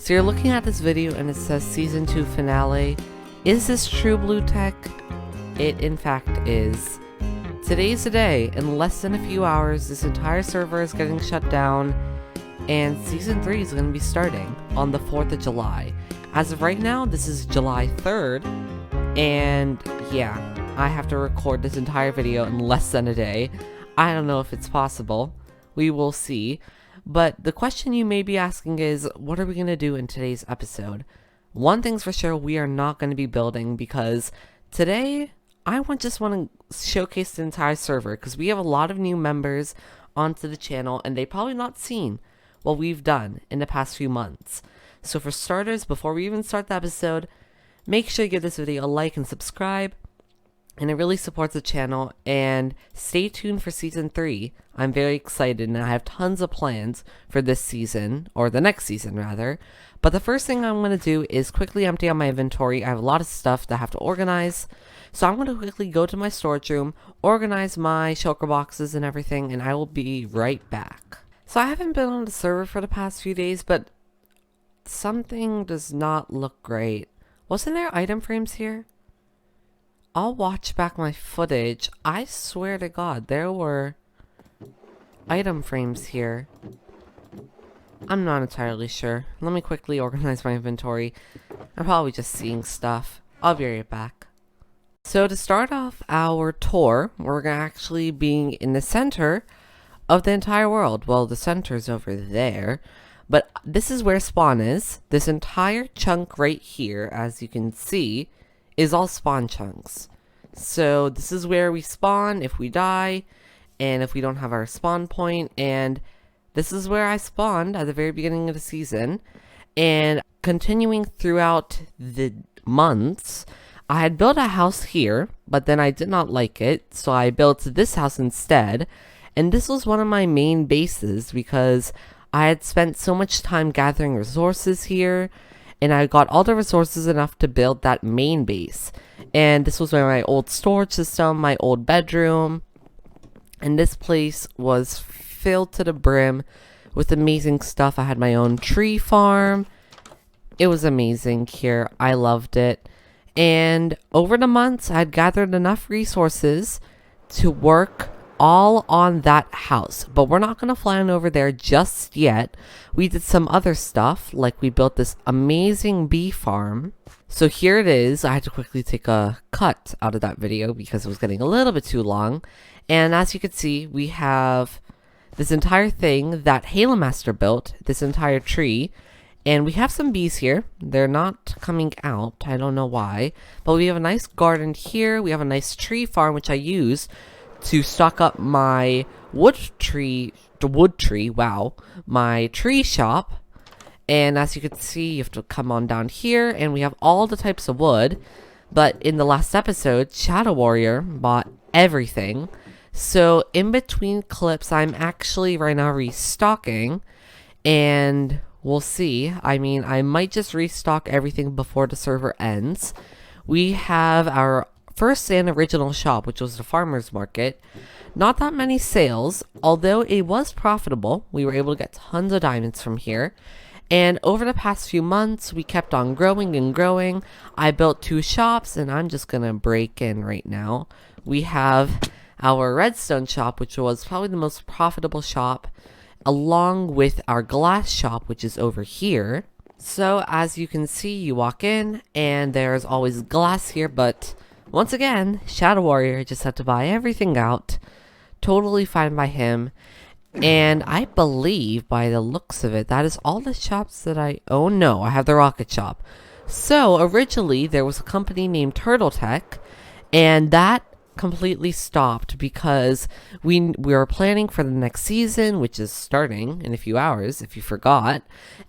So you're looking at this video and it says Season 2 Finale. Is this true, BluTech? It in fact is. Today's the day. In less than a few hours, this entire server is getting shut down, and Season 3 is going to be starting on the 4th of July. As of right now, this is July 3rd, and yeah, I have to record this entire video in less than a day. I don't know if it's possible. We will see. But the question you may be asking is, what are we going to do in today's episode? One thing's for sure, we are not going to be building, because today I just want to showcase the entire server, because we have a lot of new members onto the channel and they've probably not seen what we've done in the past few months. So for starters, before we even start the episode, make sure you give this video a like and subscribe, and it really supports the channel. And stay tuned for Season 3. I'm very excited and I have tons of plans for this season, or the next season rather. But the first thing I'm going to do is quickly empty out my inventory. I have a lot of stuff that I have to organize. So I'm going to quickly go to my storage room, organize my shulker boxes and everything, and I will be right back. So I haven't been on the server for the past few days, but something does not look great. Wasn't there item frames here? I'll watch back my footage. I swear to God, there were item frames here. I'm not entirely sure. Let me quickly organize my inventory. I'm probably just seeing stuff. I'll be right back. So to start off our tour, we're actually being in the center of the entire world. Well, the center's over there, but this is where spawn is. This entire chunk right here, as you can see, is all spawn chunks. So this is where we spawn if we die, and if we don't have our spawn point, and this is where I spawned at the very beginning of the season. And continuing throughout the months, I had built a house here, but then I did not like it, so I built this house instead. And this was one of my main bases because I had spent so much time gathering resources here, and I got all the resources enough to build that main base. And this was where my old storage system, my old bedroom, and this place was filled to the brim with amazing stuff. I had my own tree farm. It was amazing here. I loved it. And over the months, I had gathered enough resources to work all on that house, but we're not going to fly on over there just yet. We did some other stuff, like we built this amazing bee farm. So here it is. I had to quickly take a cut out of that video because it was getting a little bit too long. And as you can see, we have this entire thing that Halo Master built, this entire tree. And we have some bees here. They're not coming out. I don't know why. But we have a nice garden here. We have a nice tree farm, which I use to stock up my my tree shop. And as you can see, you have to come on down here, and we have all the types of wood. But in the last episode, Shadow Warrior bought everything. So in between clips, I'm actually right now restocking, and we'll see. I mean, I might just restock everything before the server ends. We have our first and original shop, which was the farmer's market. Not that many sales, although it was profitable. We were able to get tons of diamonds from here. And over the past few months, we kept on growing and growing. I built 2 shops, and I'm just gonna break in right now. We have our Redstone shop, which was probably the most profitable shop, along with our glass shop, which is over here. So as you can see, you walk in and there's always glass here, but once again, Shadow Warrior just had to buy everything out. Totally fine by him. And I believe by the looks of it, that is all the shops that I own. No, I have the rocket shop. So originally there was a company named BluTech, and that completely stopped because we were planning for the next season, which is starting in a few hours if you forgot.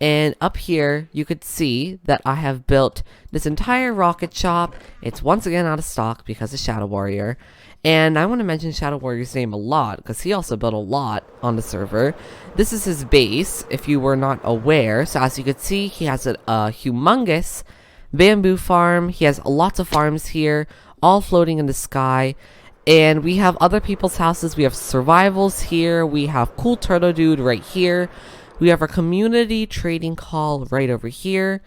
And up here you could see that I have built this entire rocket shop. It's once again out of stock because of Shadow Warrior. And I want to mention Shadow Warrior's name a lot because he also built a lot on the server. This is his base if you were not aware. So as you could see, he has a humongous bamboo farm. He has lots of farms here, all floating in the sky. And we have other people's houses. We have survivals here. We have Cool Turtle Dude right here. We have our community trading hall right over here,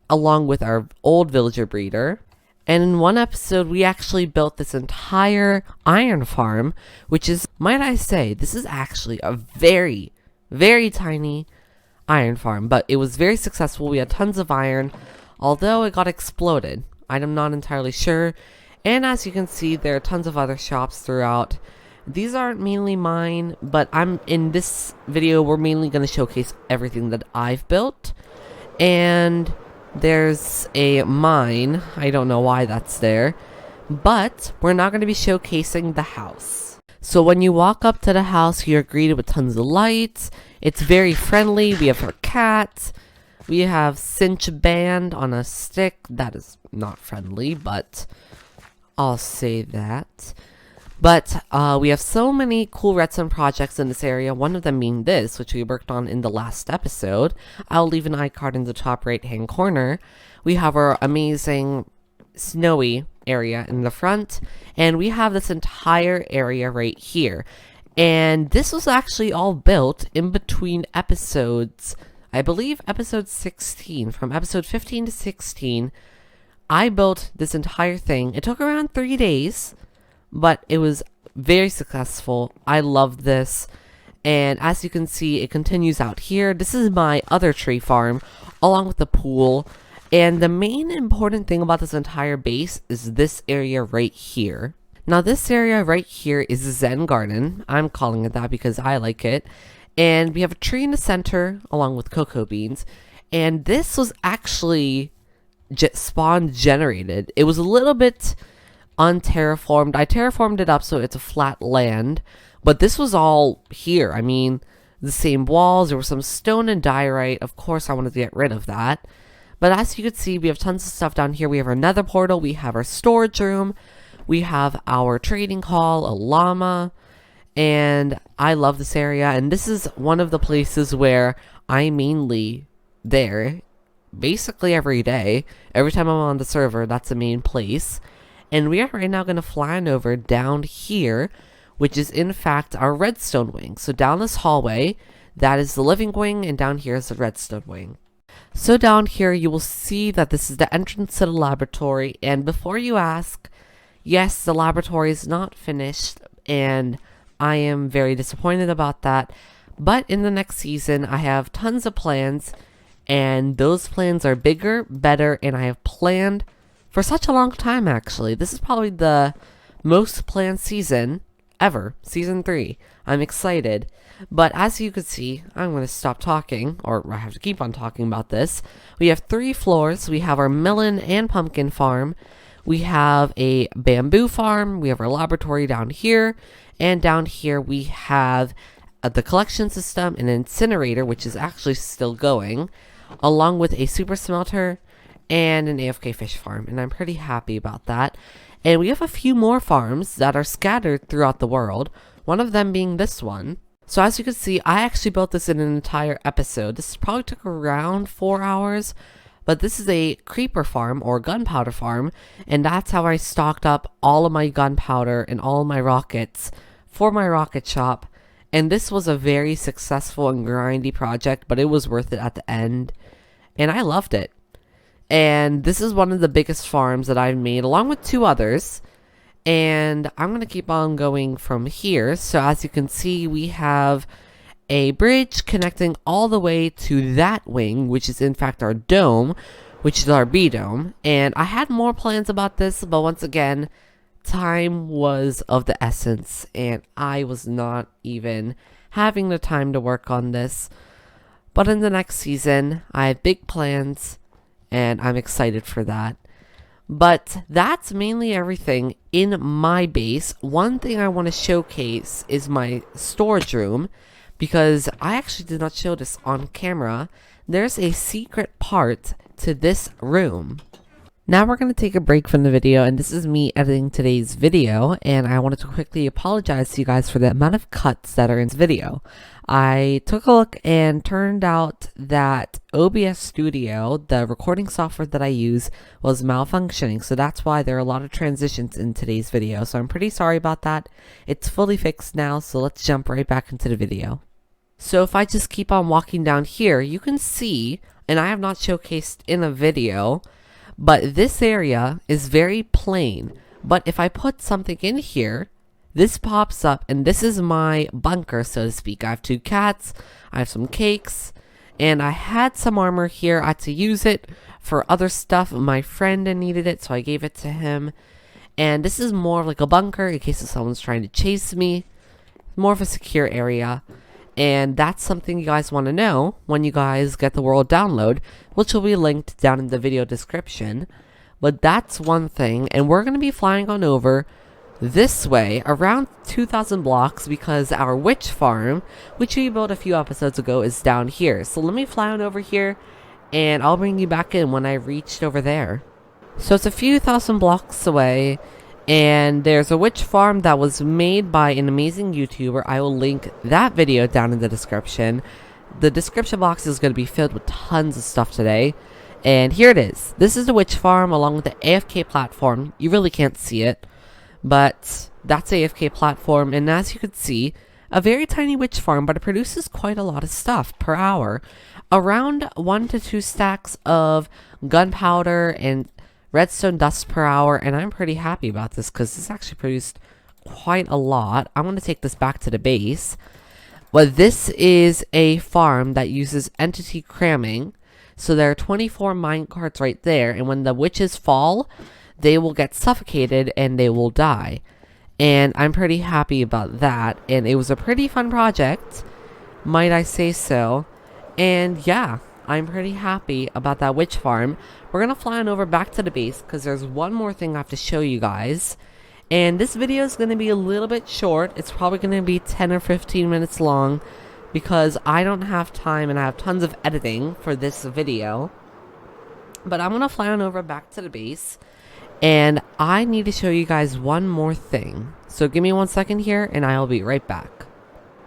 along with our old villager breeder. And in one episode, we actually built this entire iron farm, which is, might I say, this is actually a very, very tiny iron farm, but it was very successful. We had tons of iron, although it got exploded. I'm not entirely sure. And as you can see, there are tons of other shops throughout. These aren't mainly mine, but in this video, we're mainly going to showcase everything that I've built. And there's a mine. I don't know why that's there, but we're not going to be showcasing the house. So when you walk up to the house, you're greeted with tons of lights. It's very friendly. We have our cat. We have Cinch Band on a stick. That is not friendly, but I'll say that. But we have so many cool redstone projects in this area, one of them being this, which we worked on in the last episode. I'll leave an iCard in the top right-hand corner. We have our amazing snowy area in the front, and we have this entire area right here. And this was actually all built in between episodes, I believe episode 16, from episode 15 to 16. I built this entire thing. It took around 3 days. But it was very successful. I love this. And as you can see, it continues out here. This is my other tree farm, along with the pool. And the main important thing about this entire base is this area right here. Now this area right here is a Zen Garden. I'm calling it that because I like it. And we have a tree in the center, along with cocoa beans. And this was actually spawn generated. It was a little bit unterraformed. I terraformed it up so it's a flat land, but this was all here. I mean, the same walls. There was some stone and diorite. Of course, I wanted to get rid of that. But as you can see, we have tons of stuff down here. We have our nether portal. We have our storage room. We have our trading hall, a llama, and I love this area. And this is one of the places where I'm mainly there, basically every day. Every time I'm on the server, that's the main place. And we are right now going to fly on over down here, which is in fact our redstone wing. So down this hallway, that is the living wing, and down here is the redstone wing. So down here, you will see that this is the entrance to the laboratory. And before you ask, yes, the laboratory is not finished, and I am very disappointed about that. But in the next season, I have tons of plans, and those plans are bigger, better, and I have planned for such a long time, actually. This is probably the most planned season ever, season 3. I'm excited. But as you can see, I'm going to stop talking, or I have to keep on talking about this. We have 3 floors. We have our melon and pumpkin farm. We have a bamboo farm. We have our laboratory down here. And down here we have the collection system, an incinerator, which is actually still going, along with a super smelter and an AFK fish farm, and I'm pretty happy about that. And we have a few more farms that are scattered throughout the world, one of them being this one. So as you can see, I actually built this in an entire episode. This probably took around 4 hours, but this is a creeper farm or gunpowder farm, and that's how I stocked up all of my gunpowder and all of my rockets for my rocket shop. And this was a very successful and grindy project, but it was worth it at the end, and I loved it. And this is one of the biggest farms that I've made, along with 2 others. And I'm going to keep on going from here. So as you can see, we have a bridge connecting all the way to that wing, which is in fact our dome, which is our B dome. And I had more plans about this, but once again, time was of the essence, and I was not even having the time to work on this. But in the next season, I have big plans, and I'm excited for that. But that's mainly everything in my base. One thing I want to showcase is my storage room, because I actually did not show this on camera. There's a secret part to this room. Now we're going to take a break from the video, and this is me editing today's video, and I wanted to quickly apologize to you guys for the amount of cuts that are in this video. I took a look and turned out that OBS Studio, the recording software that I use, was malfunctioning, so that's why there are a lot of transitions in today's video, so I'm pretty sorry about that. It's fully fixed now, so let's jump right back into the video. So if I just keep on walking down here, you can see, and I have not showcased in a video, but this area is very plain. But if I put something in here, this pops up, and this is my bunker, so to speak. I have 2 cats, I have some cakes, and I had some armor here. I had to use it for other stuff. My friend needed it, so I gave it to him. And this is more of like a bunker in case someone's trying to chase me. More of a secure area. And that's something you guys want to know when you guys get the world download, which will be linked down in the video description. But that's one thing, and we're going to be flying on over this way around 2,000 blocks because our witch farm, which we built a few episodes ago, is down here. So let me fly on over here, and I'll bring you back in when I reached over there. So it's a few thousand blocks away, and there's a witch farm that was made by an amazing YouTuber. I will link that video down in the description. The description box is going to be filled with tons of stuff today. And here it is. This is the witch farm along with the AFK platform. You really can't see it, but that's AFK platform. And as you can see, a very tiny witch farm, but it produces quite a lot of stuff per hour. Around 1 to 2 stacks of gunpowder and redstone dust per hour, and I'm pretty happy about this because this actually produced quite a lot. I'm going to take this back to the base. But this is a farm that uses entity cramming. So there are 24 minecarts right there, and when the witches fall, they will get suffocated and they will die. And I'm pretty happy about that, and it was a pretty fun project, might I say so. And yeah, I'm pretty happy about that witch farm. We're gonna fly on over back to the base because there's one more thing I have to show you guys. And this video is gonna be a little bit short. It's probably gonna be 10 or 15 minutes long because I don't have time and I have tons of editing for this video. But I'm gonna fly on over back to the base, and I need to show you guys one more thing. So give me 1 second here and I'll be right back.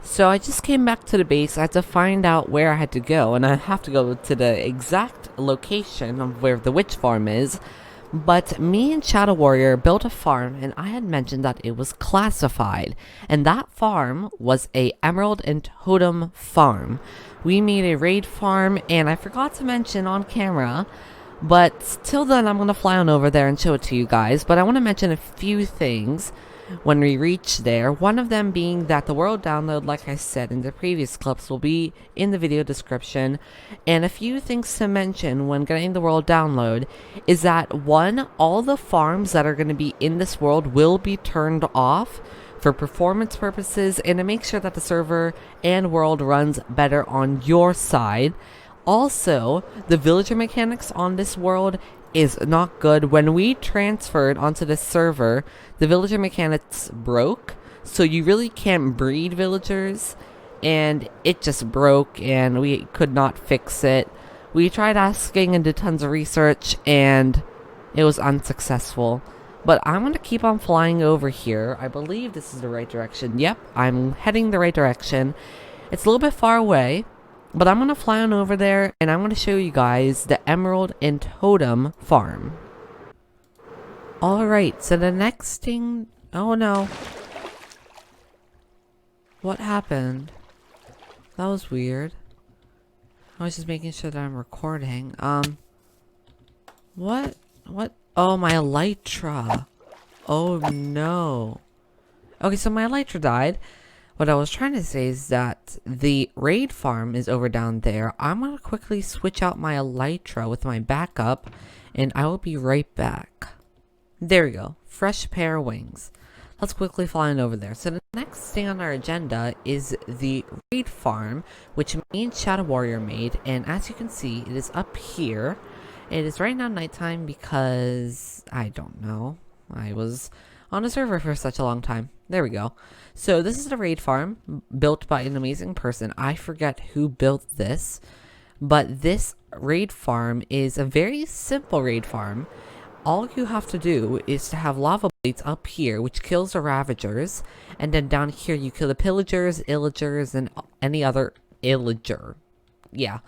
So I just came back to the base. I had to find out where I had to go, and I have to go to the exact location of where the witch farm is. But me and Shadow Warrior built a farm, and I had mentioned that it was classified, and that farm was a Emerald and Totem farm. We made a raid farm, and I forgot to mention on camera, but till then I'm going to fly on over there and show it to you guys. But I want to mention a few things when we reach there, one of them being that the world download, like I said in the previous clips, will be in the video description. And a few things to mention when getting the world download is that, one, all the farms that are going to be in this world will be turned off for performance purposes and to make sure that the server and world runs better on your side. Also, the villager mechanics on this world is not good. When we transferred onto this server, the villager mechanics broke, so you really can't breed villagers, and it just broke and we could not fix it. We tried asking and did tons of research and it was unsuccessful. But I'm going to keep on flying over here. I believe this is the right direction. Yep, I'm heading the right direction. It's a little bit far away, but I'm going to fly on over there, and I'm going to show you guys the Emerald and Totem farm. Alright, so the next thing... Oh no. What happened? That was weird. I was just making sure that I'm recording. What? Oh, my elytra. Oh no. Okay, so my elytra died. What I was trying to say is that the raid farm is over down there. I'm going to quickly switch out my elytra with my backup, and I will be right back. There we go. Fresh pair of wings. Let's quickly fly on over there. So the next thing on our agenda is the raid farm, which me and Shadow Warrior made. And as you can see, it is up here. It is right now nighttime because, I don't know, I was on a server for such a long time. There we go. So this is the raid farm built by an amazing person. I forget who built this, but this raid farm is a very simple raid farm. All you have to do is to have lava blades up here, which kills the ravagers, and then down here you kill the pillagers, illagers, and any other illager. Yeah,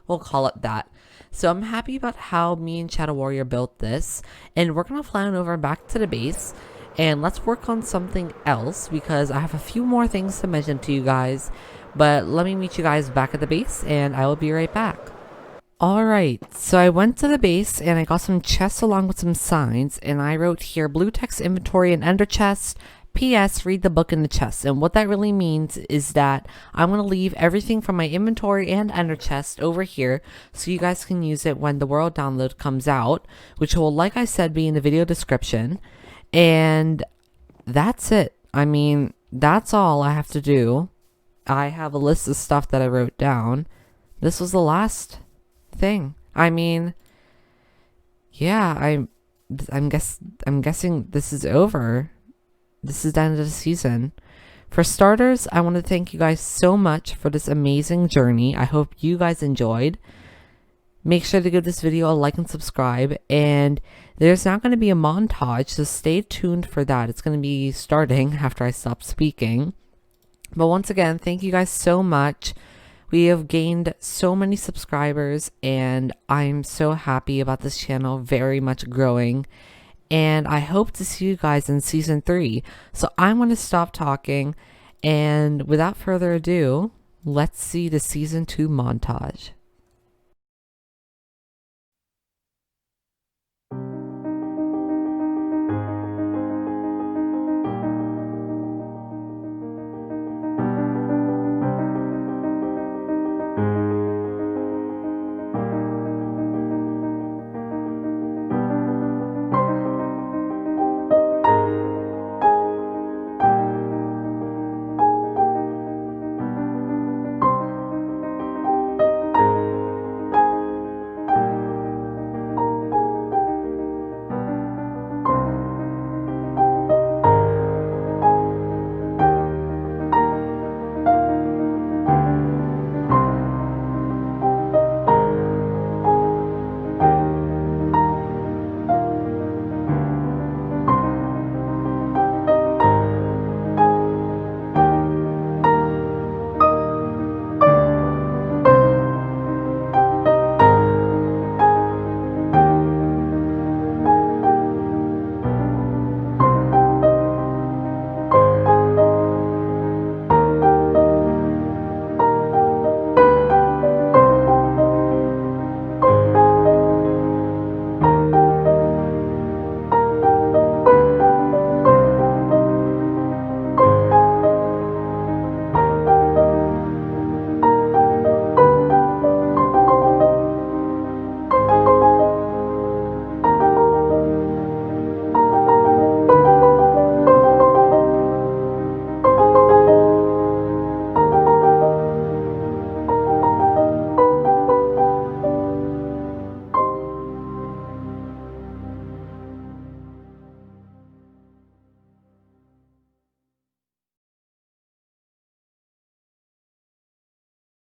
we'll call it that. So I'm happy about how me and Shadow Warrior built this, and we're gonna fly on over back to the base. And let's work on something else because I have a few more things to mention to you guys. But let me meet you guys back at the base and I will be right back. Alright, so I went to the base and I got some chests along with some signs, and I wrote here BluTech's inventory and ender chest. P.S. Read the book in the chest. And what that really means is that I'm going to leave everything from my inventory and ender chest over here so you guys can use it when the world download comes out, which will, like I said, be in the video description. And that's it. I mean, that's all I have to do. I have a list of stuff that I wrote down. This was the last thing. I mean, yeah, I'm guessing this is over. This is the end of the season. For starters, I want to thank you guys so much for this amazing journey. I hope you guys enjoyed. Make sure to give this video a like and subscribe, and there's now going to be a montage, so stay tuned for that. It's going to be starting after I stop speaking. But once again, thank you guys so much. We have gained so many subscribers, and I'm so happy about this channel very much growing. And I hope to see you guys in season 3. So I'm going to stop talking, and without further ado, let's see the season 2 montage.